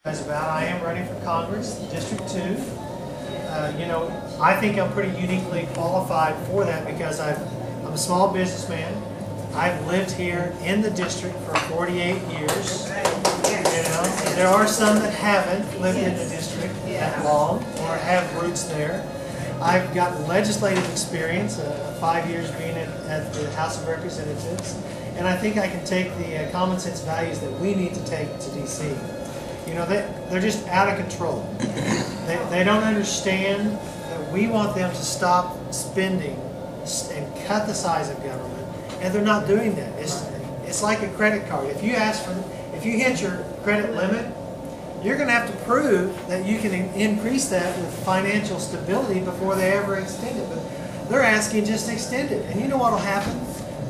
About. I am running for Congress, District 2. You know, I think I'm pretty uniquely qualified for that because I'm a small businessman. I've lived here in the district for 48 years. You know, there are some that haven't lived in the district that long or have roots there. I've got legislative experience, 5 years being at the House of Representatives, and I think I can take the common sense values that we need to take to D.C. You know, they're just out of control. They don't understand that we want them to stop spending and cut the size of government, and they're not doing that. It's like a credit card. If you hit your credit limit, you're going to have to prove that you can increase that with financial stability before they ever extend it. But they're asking just to extend it, and you know what will happen?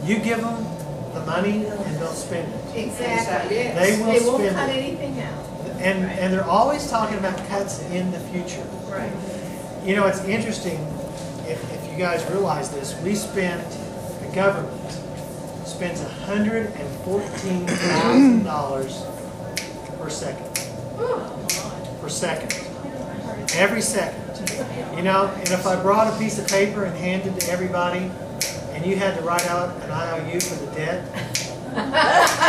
You give them the money, and they'll spend it. Exactly. They will They spend won't cut it. anything out. And they're always talking about cuts in the future. Right. You know, it's interesting, if you guys realize this, the government spends $114,000 per second. Per second. Every second. You know, and if I brought a piece of paper and handed it to everybody, and you had to write out an IOU for the debt,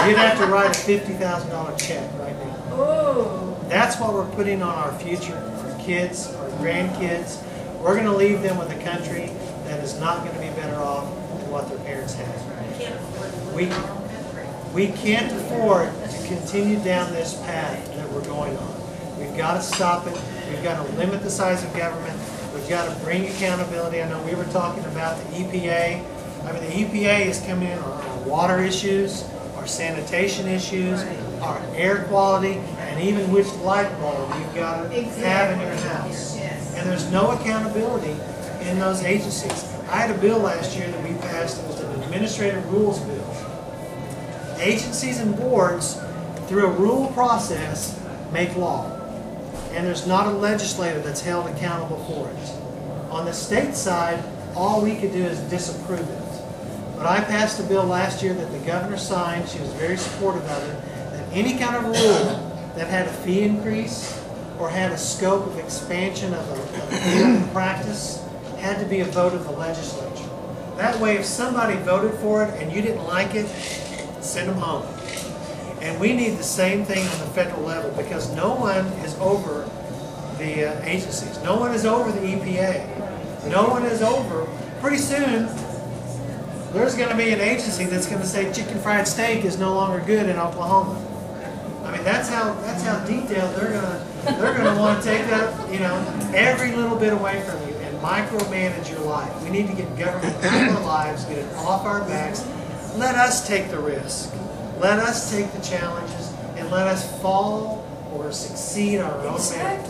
you'd have to write a $50,000 check right now. Oh. That's what we're putting on our future, our kids, our grandkids. We're going to leave them with a country that is not going to be better off than what their parents had. We can't afford to continue down this path that we're going on. We've got to stop it. We've got to limit the size of government. We've got to bring accountability. I know we were talking about the EPA. I mean, the EPA is coming in on our water issues, our sanitation issues, our air quality, and even which light bulb you've got to have in your house. And there's no accountability in those agencies. I had a bill last year that we passed. It was an administrative rules bill. Agencies and boards, through a rule process, make law. And there's not a legislator that's held accountable for it. On the state side, all we could do is disapprove it. But I passed a bill last year that the governor signed. She was very supportive of it. That any kind of rule that had a fee increase or had a scope of expansion of a field of practice had to be a vote of the legislature. That way, if somebody voted for it and you didn't like it, send them home. And we need the same thing on the federal level because no one is over the agencies. No one is over the EPA. No one is over. Pretty soon, there's going to be an agency that's going to say chicken fried steak is no longer good in Oklahoma. I mean, that's how detailed they're going to want to take that, you know, every little bit away from you and micromanage your life. We need to get government out of our lives, get it off our backs. Let us take the risk. Let us take the challenges and let us fall or succeed on our own merit.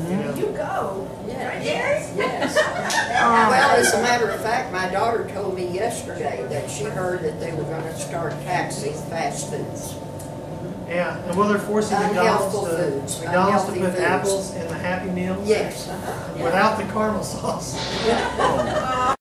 You know? You go. Yes. Yes. Well, as a matter of fact, my daughter told me yesterday that she heard that they were going to start taxing fast foods. Yeah, and well, they're forcing McDonald's to put apples in the Happy Meals. Yes. Without the caramel sauce.